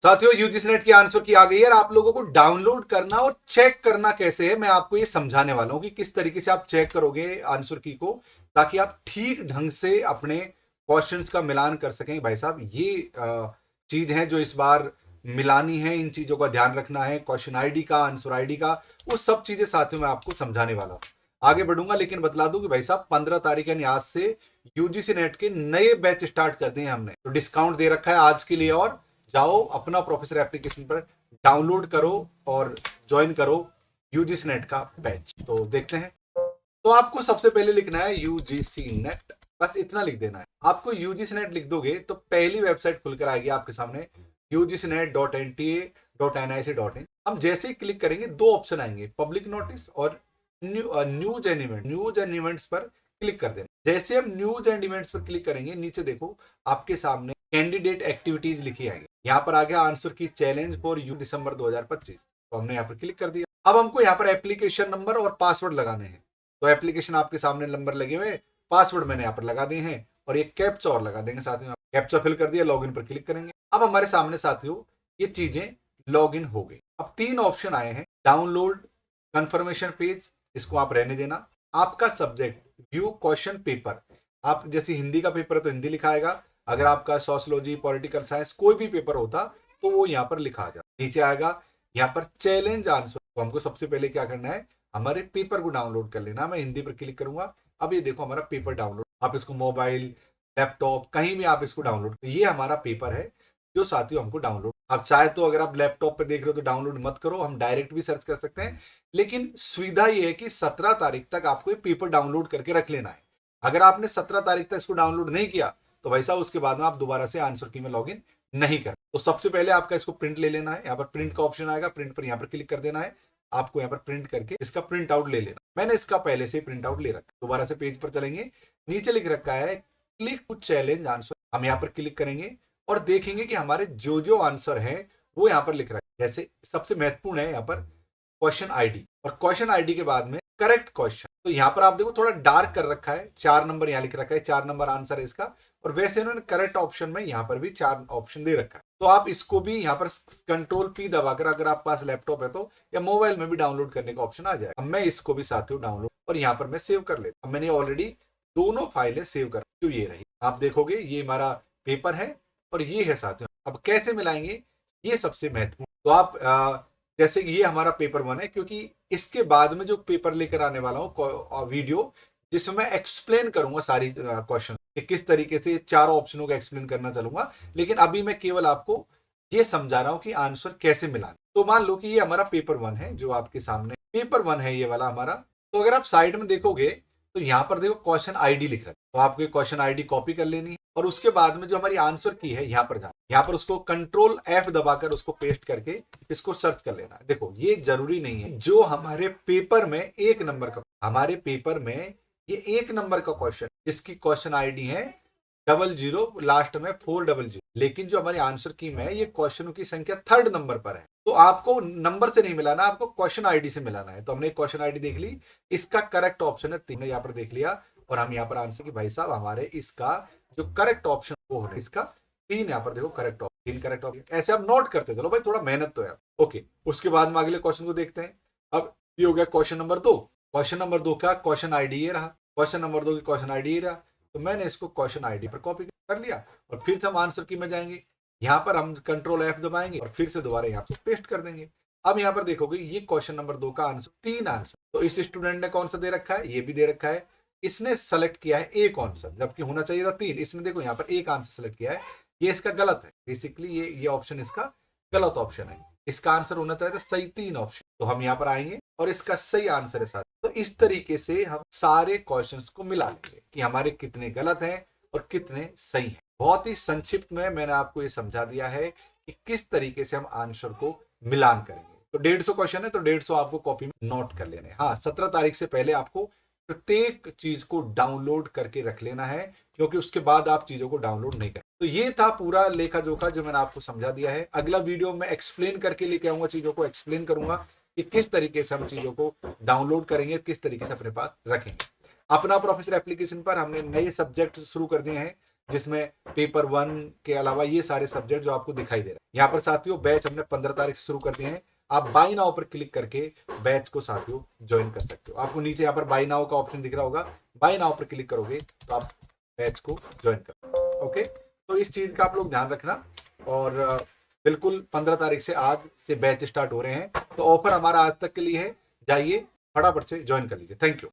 साथियों UGC net की answer की आ गई है और आप लोगों को डाउनलोड करना और चेक करना कैसे है मैं आपको ये समझाने वाला हूं कि किस तरीके से आप चेक करोगे आंसर की को, ताकि आप ठीक ढंग से अपने क्वेश्चंस का मिलान कर सकें। भाई साहब ये चीज है जो इस बार मिलानी है, इन चीजों का ध्यान रखना है, क्वेश्चन आईडी का, आंसर आईडी का, वो सब चीजें साथियों मैं आपको समझाने वाला हूं। आगे बढ़ूंगा लेकिन बतला दूं कि भाई साहब 15 तारीख यानी आज से यूजीसी नेट के नए बैच स्टार्ट कर दिए हैं हमने, तो डिस्काउंट दे रखा है आज के लिए। और जाओ अपना प्रोफेसर एप्लीकेशन पर डाउनलोड करो और ज्वाइन करो यूजीसी नेट का बैच। तो देखते हैं। तो आपको सबसे पहले लिखना है यूजीसी नेट, बस इतना लिख देना है। आपको यूजीसी नेट लिख दोगे तो पहली वेबसाइट खुलकर आएगी आपके सामने ugcnet.nta.nic.in। हम जैसे ही क्लिक करेंगे दो ऑप्शन आएंगे, पब्लिक नोटिस और news and event. News and events पर क्लिक कर देना। जैसे हम न्यूज एंड इवेंट्स पर क्लिक करेंगे नीचे देखो आपके सामने कैंडिडेट एक्टिविटीज लिखी आएगी। यहाँ पर आ गया आंसर की चैलेंज फॉर यू दिसंबर 2025। तो हमने यहाँ पर क्लिक कर दिया। अब हमको यहाँ पर एप्लीकेशन नंबर और पासवर्ड लगाने हैं। तो एप्लीकेशन आपके सामने नंबर लगे हुए, पासवर्ड मैंने यहाँ पर लगा दिए हैं और एक कैप्चा और लगा देंगे साथियों। कैप्चा फिल कर दिया, लॉगिन पर क्लिक करेंगे। अब हमारे सामने साथियों ये चीजें लॉगिन हो गई। अब तीन ऑप्शन आए हैं, डाउनलोड, कंफर्मेशन पेज, इसको आप रहने देना। आपका सब्जेक्ट व्यू क्वेश्चन पेपर, आप जैसे हिंदी का पेपर है तो हिंदी लिखा आएगा, अगर आपका सोशियोलॉजी, पॉलिटिकल साइंस कोई भी पेपर होता तो वो यहाँ पर लिखा आ जाए। नीचे आएगा यहाँ पर चैलेंज आंसर। तो हमको सबसे पहले क्या करना है, हमारे पेपर को डाउनलोड कर लेना। मैं हिंदी पर क्लिक करूंगा। अब ये देखो हमारा पेपर डाउनलोड, आप इसको मोबाइल, लैपटॉप कहीं भी आप इसको डाउनलोड, तो ये हमारा पेपर है जो साथियों हमको डाउनलोड। अब चाहे तो अगर आप लैपटॉप पे देख रहे हो तो डाउनलोड मत करो, हम डायरेक्ट भी सर्च कर सकते हैं, लेकिन सुविधा ये है कि 17 तारीख तक आपको ये पेपर डाउनलोड करके रख लेना है। अगर आपने 17 तारीख तक इसको डाउनलोड नहीं किया तो भाई साहब उसके बाद में आप दोबारा से आंसर की में लॉग इन नहीं कर। तो सबसे पहले आपका इसको प्रिंट ले लेना है। यहाँ पर प्रिंट का ऑप्शन आएगा, प्रिंट पर यहाँ पर क्लिक कर देना है। आपको यहाँ पर प्रिंट करके इसका प्रिंट आउट ले लेना। मैंने इसका पहले से प्रिंट आउट ले रखा। दोबारा से पेज पर चलेंगे, नीचे लिख रखा है क्लिक टू चैलेंज आंसर। हम यहाँ पर क्लिक करेंगे और देखेंगे कि हमारे जो जो आंसर हैं वो यहाँ पर लिख रहा है। जैसे सबसे महत्वपूर्ण है यहाँ पर क्वेश्चन आईडी, और क्वेश्चन आईडी के बाद में करेक्ट क्वेश्चन। तो यहाँ पर आप देखो थोड़ा डार्क कर रखा है, 4 नंबर यहाँ लिख रखा है, 4 नंबर आंसर है इसका। और वैसे इन्होंने करेक्ट ऑप्शन में यहाँ पर भी 4 ऑप्शन दे रखा है। तो आप इसको भी यहाँ पर कंट्रोल पी दबाकर, अगर आपके पास लैपटॉप है तो, या मोबाइल में भी डाउनलोड करने का ऑप्शन आ जाएगा। अब मैं इसको भी साथियों डाउनलोड और यहाँ पर मैं सेव कर लेता हूँ। मैंने ऑलरेडी दोनों फाइलें सेव कर, तो ये रही। आप देखोगे ये हमारा पेपर है और ये है साथियों। अब कैसे मिलाएंगे ये सबसे महत्वपूर्ण। तो आप जैसे कि ये हमारा पेपर 1 है, क्योंकि इसके बाद में जो पेपर लेकर आने वाला हूँ वीडियो, जिसमें मैं एक्सप्लेन करूंगा सारी क्वेश्चन कि किस तरीके से चारों ऑप्शनों का एक्सप्लेन करना चलूंगा। लेकिन अभी मैं केवल आपको ये समझा रहा हूं कि आंसर कैसे मिलाना। तो मान लो कि ये हमारा पेपर 1 है, जो आपके सामने पेपर 1 है ये वाला हमारा। तो अगर आप साइड में देखोगे तो यहाँ पर देखो क्वेश्चन आईडी लिख रहा है, तो आपको क्वेश्चन आईडी कॉपी कर लेनी है और उसके बाद में जो हमारी आंसर की है यहाँ पर जाना, यहाँ पर उसको कंट्रोल F दबाकर उसको पेस्ट करके इसको सर्च कर लेना है। देखो ये जरूरी नहीं है, जो हमारे पेपर में 1 नंबर का, हमारे पेपर में ये 1 नंबर का क्वेश्चन जिसकी क्वेश्चन आईडी है 00 लास्ट में 400, लेकिन जो हमारी आंसर की में है ये क्वेश्चनों की संख्या 3rd नंबर पर है। तो आपको नंबर से नहीं मिलाना, आपको क्वेश्चन आईडी से मिलाना है। तो हमने क्वेश्चन आईडी देख ली, इसका करेक्ट ऑप्शन है 3, यहाँ पर देख लिया। और हम यहाँ पर आंसर की भाई साहब हमारे इसका जो करेक्ट ऑप्शन वो है इसका 3, यहाँ पर देखो करेक्ट ऑप्शन, 3 करेक्ट ऑप्शन। ऐसे आप नोट करते चलो भाई, थोड़ा मेहनत तो है। ओके, उसके बाद में अगले क्वेश्चन को देखते हैं। अब ये हो गया क्वेश्चन नंबर 2। क्वेश्चन नंबर 2 का क्वेश्चन आईडी ये रहा, क्वेश्चन नंबर 2 की क्वेश्चन आईडी ये रहा। तो मैंने इसको क्वेश्चन आईडी पर कॉपी कर लिया और फिर से हम आंसर की में जाएंगे। यहाँ पर हम कंट्रोल F दबाएंगे और फिर से दोबारा यहाँ पर पेस्ट कर देंगे। अब यहाँ पर देखोगे ये क्वेश्चन नंबर 2 का आंसर 3 आंसर। तो इस स्टूडेंट ने कौन सा दे रखा है, ये भी दे रखा है। इसने सेलेक्ट किया है एक आंसर, जबकि होना चाहिए था 3। इसने देखो यहाँ पर एक आंसर सेलेक्ट किया है, ये इसका गलत है। बेसिकली ये ऑप्शन इसका गलत ऑप्शन है। इसका आंसर होना चाहिए था सही 3 ऑप्शन। तो हम यहाँ पर आएंगे और इसका सही आंसर है 7। तो इस तरीके से हम सारे क्वेश्चंस को मिला लेंगे कि हमारे कितने गलत हैं और कितने सही हैं। बहुत ही संक्षिप्त में मैंने आपको ये समझा दिया है कि किस तरीके से हम आंसर को मिलान करेंगे। तो 150 क्वेश्चन है, तो 150 आपको कॉपी में नोट कर लेने। हाँ, 17 तारीख से पहले आपको प्रत्येक चीज को डाउनलोड करके रख लेना है, क्योंकि उसके बाद आप चीजों को डाउनलोड नहीं करें। तो ये था पूरा लेखा जोखा जो मैंने आपको समझा दिया है। अगला वीडियो में एक्सप्लेन करके लेके आऊंगा, चीजों को एक्सप्लेन करूंगा कि किस तरीके से हम चीजों को डाउनलोड करेंगे, किस तरीके से अपने पास रखेंगे। अपना प्रोफेसर एप्लीकेशन पर हमने नए सब्जेक्ट शुरू कर दिए हैं, जिसमें पेपर 1 के अलावा ये सारे सब्जेक्ट जो आपको दिखाई दे रहे हैं। यहाँ पर साथियों बैच हमने 15 तारीख से शुरू कर दिए हैं। आप बाई नाउ पर क्लिक करके बैच को साथियों ज्वाइन कर सकते हो। आपको नीचे यहाँ पर बाई नाउ का ऑप्शन दिख रहा होगा, बाई नाउ पर क्लिक करोगे तो आप बैच को ज्वाइन कर। ओके, तो इस चीज का आप लोग ध्यान रखना। और बिल्कुल 15 तारीख से आज से बैच स्टार्ट हो रहे हैं, तो ऑफर हमारा आज तक के लिए है, जाइए फटाफट से ज्वाइन कर लीजिए। Thank you.